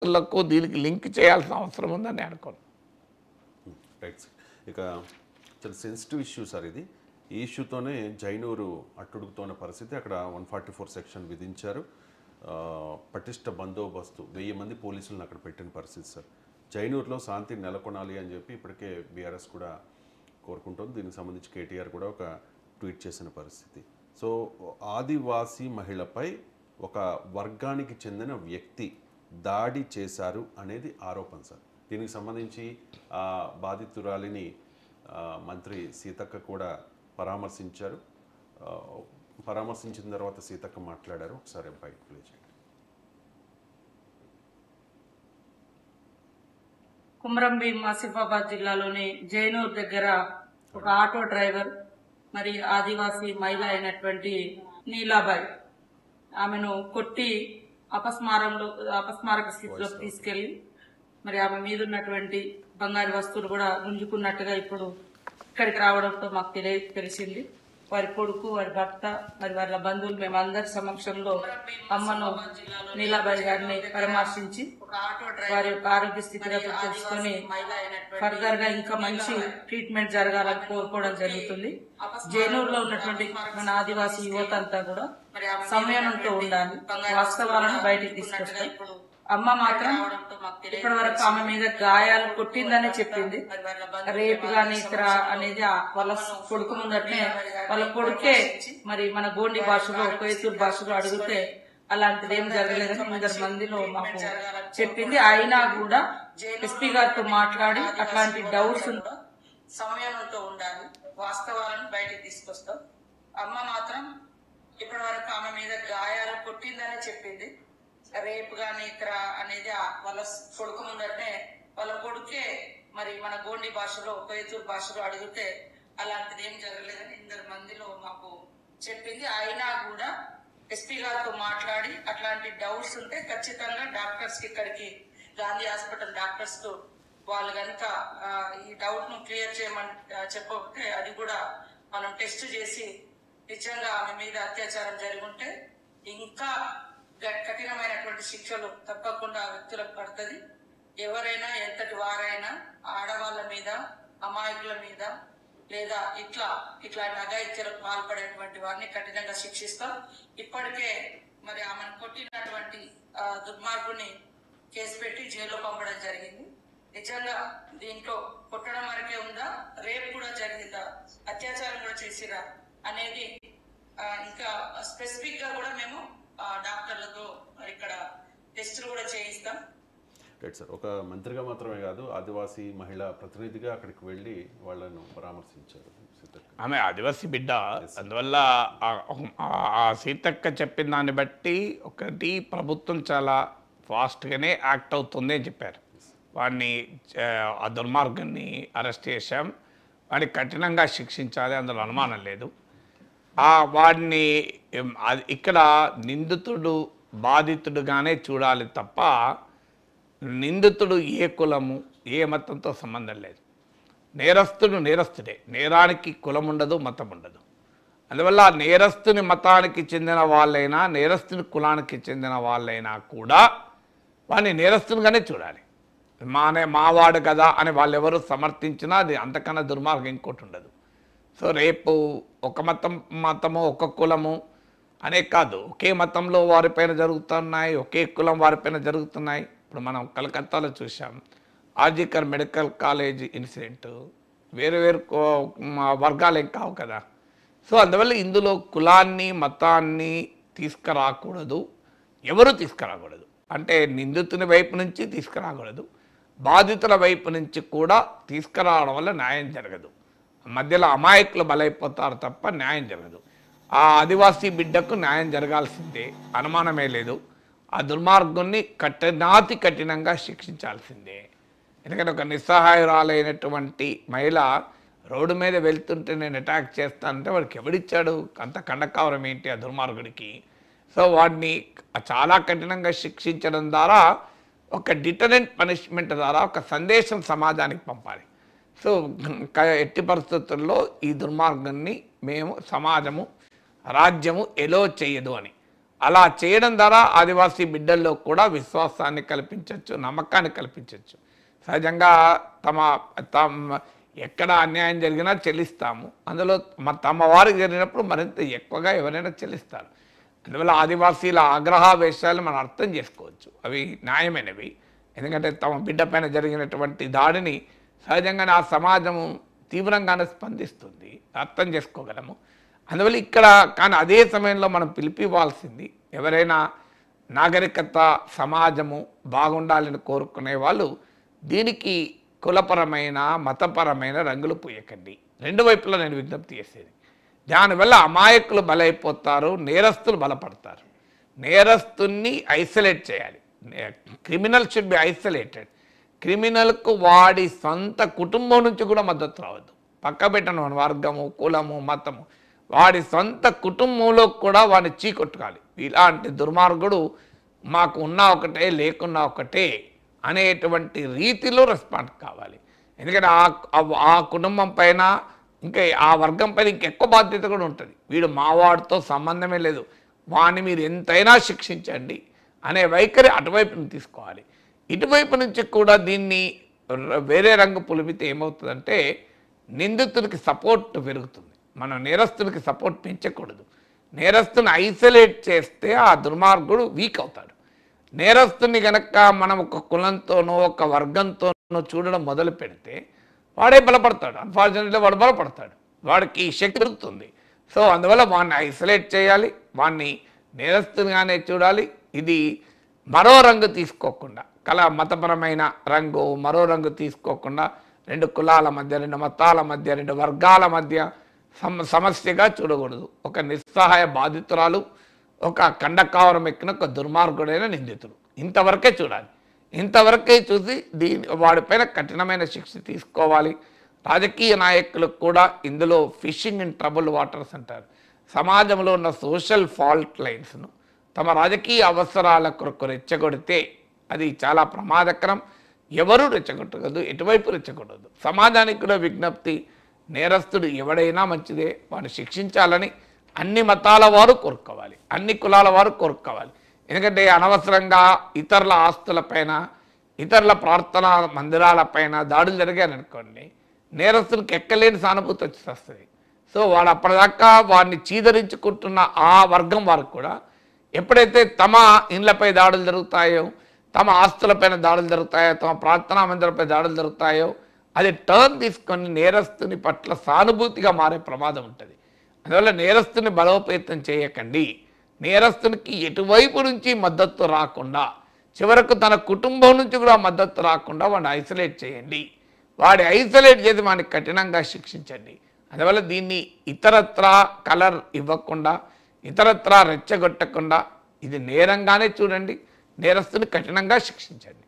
లకు దీనికి లింక్ చేయాల్సిన అవసరం ఉందని అనుకోను. రైట్. ఇక చాలా సెన్సిటివ్ ఇష్యూ సార్ ఇది. ఈ ఇష్యూతోనే జైనూరు అట్టుడుగుతున్న పరిస్థితి. అక్కడ 144 సెక్షన్ విధించారు. పటిష్ట బందోబస్తు 1000 మంది పోలీసులను అక్కడ పెట్టిన పరిస్థితి సార్. జైనూరులో శాంతి నెలకొనాలి అని చెప్పి ఇప్పటికే బీఆర్ఎస్ కూడా కోరుకుంటుంది. దీనికి సంబంధించి కేటీఆర్ కూడా ఒక ట్వీట్ చేసిన పరిస్థితి. సో ఆదివాసీ మహిళపై ఒక వర్గానికి చెందిన వ్యక్తి దాడి చేశారు అనేది ఆరోపణ సార్. దీనికి సంబంధించి బాధితురాలిని మంత్రి సీతక్క కూడా పరామర్శించారు. పరామర్శించిన తర్వాత సీతక్క మాట్లాడారు. ఒకసారి బయట ప్లే చేయండి. కుమరంభీం ఆసిఫాబాద్ జిల్లాలోని జైనూర్ దగ్గర ఒక ఆటో డ్రైవర్ మరి ఆదివాసీ మహిళ అయినటువంటి నీలాబాయ్ ఆమెను కొట్టి అపస్మారక స్థితిలోకి తీసుకెళ్లి మరి ఆమె మీద ఉన్నటువంటి బంగారు వస్తువులు కూడా గుంజుకున్నట్టుగా ఇప్పుడు ఇక్కడికి రావడంతో మాకు తెలిసింది. వారి కొడుకు, వారి భర్త, మరి వాళ్ళ బంధువులు మేమందరి సమక్షంలో అమ్మను నీలాబాయి గారిని పరామర్శించి వారి యొక్క ఆరోగ్య స్థితిగతులు తెలుసుకుని ఫర్దర్ గా ఇంకా మంచి ట్రీట్మెంట్ జరగాలని కోరుకోవడం జరుగుతుంది. జైనూరులో ఉన్నటువంటి మన ఆదివాసీ యువత అంతా కూడా సంయమనంతో ఉండాలి, వాస్తవాలను బయటికి తీసుకొస్తాయి. అమ్మ మాత్రం ఇప్పటి వరకు ఆమె మీద గాయాలు కొట్టిందనే చెప్పింది. రేపు గాని ఇతర అనేది వాళ్ళ కొడుకు ముందటనే వాళ్ళ కొడుకే మరి మన గోండి భాషలో, కోయతూరు భాషలో అడిగితే అలాంటిది ఏం జరగలేదని 100 మందిలో మాకు చెప్పింది. అయినా కూడా ఎస్పీ గారితో మాట్లాడి అట్లాంటి డౌట్స్ సంయమనంతో ఉండాలి, వాస్తవాలను బయటకు తీసుకొస్తాం. అమ్మ మాత్రం ఇప్పటి వరకు ఆమె మీద గాయాలు కొట్టిందనే చెప్పింది. రేపు గాని ఇతర అనేది వాళ్ళ కొడుకు ముందటనే వాళ్ళ కొడుకే మరి మన గోండి భాషలో, కోయతూరు భాషలో అడిగితే అలాంటిది ఏం జరగలేదని 100 మందిలో మాకు చెప్పింది. అయినా కూడా ఎస్పీ గారితో మాట్లాడి అట్లాంటి డౌట్స్ ఉంటే ఖచ్చితంగా డాక్టర్స్ కి, ఇక్కడికి గాంధీ హాస్పిటల్ డాక్టర్స్ కు వాళ్ళు కనుక ఈ డౌట్ ను క్లియర్ చేయమని చెప్పకపోతే అది కూడా మనం టెస్ట్ చేసి నిజంగా ఆమె మీద అత్యాచారం జరిగి ఉంటే ఇంకా కఠినమైనటువంటి శిక్షలు తప్పకుండా ఆ వ్యక్తులకు పడుతుంది. ఎవరైనా ఎంతటి వారైనా ఆడవాళ్ళ మీద, అమాయకుల మీద లేదా ఇట్లాంటి అఘాయిత్యాలకు పాల్పడేటువంటి వారిని కఠినంగా శిక్షిస్తాం. ఇప్పటికే మరి ఆమెను కొట్టినటువంటి దుర్మార్గుని కేసు పెట్టి జైల్లో పంపడం జరిగింది. నిజంగా దీంట్లో కొట్టడం వరకే ఉందా, రేపు కూడా జరిగిందా, అత్యాచారం కూడా చేసిరా అనేది ఇంకా స్పెసిఫిక్ గా కూడా మేము డాక్టర్లతో ఇక్కడ టెస్టులు కూడా చేయిస్తాం. Right sir. ఒక మంత్రిగా మాత్రమే కాదు, ఆదివాసీ మహిళా ప్రతినిధిగా అక్కడికి వెళ్ళి వాళ్ళను పరామర్శించారు సీతక్క. ఆమె ఆదివాసీ బిడ్డ, అందువల్ల ఆ సీతక్క చెప్పిన దాన్ని బట్టి ఒకటి ప్రభుత్వం చాలా ఫాస్ట్గానే యాక్ట్ అవుతుంది అని చెప్పారు. వాడిని ఆ దుర్మార్గాన్ని అరెస్ట్ చేశాం, వాడిని కఠినంగా శిక్షించాలి, అందులో అనుమానం లేదు. వాడిని ఇక్కడ నిందితుడు బాధితుడుగానే చూడాలి తప్ప నిందితుడు ఏ కులము, ఏ మతంతో సంబంధం లేదు. నేరస్తుడు నేరస్తుడే, నేరానికి కులం ఉండదు, మతం ఉండదు. అందువల్ల నేరస్తుని మతానికి చెందిన వాళ్ళైనా, నేరస్తుని కులానికి చెందిన వాళ్ళైనా కూడా వాడిని నేరస్తునిగానే చూడాలి. మావాడు కదా అని వాళ్ళెవరు సమర్థించినా అది అంతకన్నా దుర్మార్గం ఇంకోటి ఉండదు. సో రేపు ఒక మతము, ఒక కులము అనే కాదు, ఒకే మతంలో వారిపైన జరుగుతున్నాయి, ఒకే కులం వారిపైన జరుగుతున్నాయి. ఇప్పుడు మనం కలకత్తాలో చూసాం ఆర్జికర్ మెడికల్ కాలేజ్ ఇన్సిడెంట్. వేరు వేరు వర్గాలు ఏం కావు కదా. సో అందువల్ల ఇందులో కులాన్ని, మతాన్ని తీసుకురాకూడదు, ఎవరు తీసుకురాకూడదు. అంటే నిందితుని వైపు నుంచి తీసుకురాకూడదు, బాధితుల వైపు నుంచి కూడా తీసుకురావడం వల్ల న్యాయం జరగదు. మధ్యలో అమాయకులు బలైపోతారు తప్ప న్యాయం జరగదు. ఆ ఆదివాసీ బిడ్డకు న్యాయం జరగాల్సిందే, అనుమానమే లేదు. ఆ దుర్మార్గుని కఠినంగా శిక్షించాల్సిందే. ఎందుకంటే ఒక నిస్సహాయురాలైనటువంటి మహిళ రోడ్డు మీద వెళ్తుంటే నేను అటాక్ చేస్తానంటే వాడికి ఎవడిచ్చాడు అంత కండకావరం ఏంటి ఆ దుర్మార్గుడికి? సో వాడిని చాలా కఠినంగా శిక్షించడం ద్వారా ఒక డిటరెంట్ పనిష్మెంట్ ద్వారా ఒక సందేశం సమాజానికి పంపాలి. సో ఎట్టి పరిస్థితుల్లో ఈ దుర్మార్గాన్ని మేము, సమాజము, రాజ్యము ఎలో చేయదు అని అలా చేయడం ద్వారా ఆదివాసీ బిడ్డల్లో కూడా విశ్వాసాన్ని కల్పించవచ్చు, నమ్మకాన్ని కల్పించవచ్చు. సహజంగా తమ ఎక్కడ అన్యాయం జరిగినా చెల్లిస్తాము, అందులో తమ వారికి జరిగినప్పుడు మరింత ఎక్కువగా ఎవరైనా చెల్లిస్తారు. అందువల్ల ఆదివాసీల ఆగ్రహావేశాలు మనం అర్థం చేసుకోవచ్చు, అవి న్యాయమైనవి. ఎందుకంటే తమ బిడ్డ పైన జరిగినటువంటి దాడిని సహజంగానే ఆ సమాజము తీవ్రంగానే స్పందిస్తుంది, అర్థం చేసుకోగలము. అందువల్ల ఇక్కడ కానీ అదే సమయంలో మనం పిలిపివ్వాల్సింది, ఎవరైనా నాగరికత సమాజము బాగుండాలని కోరుకునే వాళ్ళు దీనికి కులపరమైన మతపరమైన రంగులు పూయకండి. రెండు వైపులా నేను విజ్ఞప్తి చేసేది. దానివల్ల అమాయకులు బలైపోతారు, నేరస్తులు బలపడతారు. నేరస్తుని ఐసోలేట్ చేయాలి. Criminal should be isolated. క్రిమినల్కు వాడి సొంత కుటుంబం నుంచి కూడా మద్దతు రావద్దు. పక్క పెట్టను వర్గము, కులము, మతము, వాడి సొంత కుటుంబంలో కూడా వాడిని చీకొట్టుకోవాలి. ఇలాంటి దుర్మార్గుడు మాకు ఉన్నా ఒకటే లేకున్నా ఒకటే అనేటువంటి రీతిలో రెస్పాండ్ కావాలి. ఎందుకంటే ఆ కుటుంబం పైన ఇంకా ఆ వర్గం పైన ఇంకెక్కువ బాధ్యత కూడా ఉంటుంది. వీడు మావాడితో సంబంధమే లేదు, వాడిని మీరు ఎంతైనా శిక్షించండి అనే వైఖరి అటువైపుని తీసుకోవాలి. ఇటువైపు నుంచి కూడా దీన్ని వేరే రంగు పులిమితే ఏమవుతుందంటే నిందితుడికి సపోర్ట్ పెరుగుతుంది. మనం నేరస్తుడికి సపోర్ట్ పెంచకూడదు. నేరస్తుని ఐసోలేట్ చేస్తే ఆ దుర్మార్గుడు వీక్ అవుతాడు. నేరస్తుని కనుక మనం ఒక కులంతోనో ఒక వర్గంతోనో చూడడం మొదలు పెడితే వాడే బలపడతాడు. అన్ఫార్చునేట్లీ వాడు బలపడతాడు, వాడికి శక్తి పెరుగుతుంది. సో అందువల్ల వాడిని ఐసోలేట్ చేయాలి, వాడిని నేరస్తునిగానే చూడాలి. ఇది మరో రంగు తీసుకోకుండా, మతపరమైన రంగు మరో రంగు తీసుకోకుండా రెండు కులాల మధ్య, రెండు మతాల మధ్య, రెండు వర్గాల మధ్య సమస్యగా చూడకూడదు. ఒక నిస్సహాయ బాధితురాలు, ఒక కండకావరం ఎక్కిన ఒక దుర్మార్గుడైన నిందితుడు, ఇంతవరకే చూడాలి. ఇంతవరకే చూసి వాడిపైన కఠినమైన శిక్ష తీసుకోవాలి. రాజకీయ నాయకులకు కూడా ఇందులో ఫిషింగ్ ఇన్ ట్రబుల్ వాటర్స్ అంటారు. సమాజంలో ఉన్న సోషల్ ఫాల్ట్ లైన్స్ను తమ రాజకీయ అవసరాల కొరకు రెచ్చగొడితే అది చాలా ప్రమాదకరం. ఎవరూ రెచ్చగొట్టకూడదు, ఎటువైపు రెచ్చగొట్టదు. సమాజానికి కూడా విజ్ఞప్తి, నేరస్తుడు ఎవడైనా మంచిదే, వాడు శిక్షించాలని అన్ని మతాల వారు కోరుకోవాలి, అన్ని కులాల వారు కోరుకోవాలి. ఎందుకంటే అనవసరంగా ఇతరుల ఆస్తులపైన, ఇతరుల ప్రార్థనా మందిరాలపైన దాడులు జరిగాయనుకోండి, నేరస్తునికి ఎక్కలేని సానుభూతి వచ్చి వస్తుంది. సో వాడు అప్పటిదాకా వాడిని చీదరించుకుంటున్న ఆ వర్గం వారు కూడా ఎప్పుడైతే తమ ఇండ్లపై దాడులు జరుగుతాయో, తమ ఆస్తులపైన దాడులు జరుగుతాయో, తమ ప్రార్థనా మందిరాలపై దాడులు జరుగుతాయో, అది టర్న్ తీసుకొని నేరస్తుని పట్ల సానుభూతిగా మారే ప్రమాదం ఉంటుంది. అందువల్ల నేరస్తుని బలోపేతం చేయకండి. నేరస్తునికి ఎటువైపు నుంచి మద్దతు రాకుండా, చివరకు తన కుటుంబం నుంచి కూడా మద్దతు రాకుండా వాడిని ఐసోలేట్ చేయండి. వాడి ఐసోలేట్ చేసి వాడిని కఠినంగా శిక్షించండి. అందువల్ల దీన్ని ఇతరత్రా కలర్ ఇవ్వకుండా, ఇతరత్రా రెచ్చగొట్టకుండా ఇది నేరంగానే చూడండి, నేరస్తుని కఠినంగా శిక్షించండి.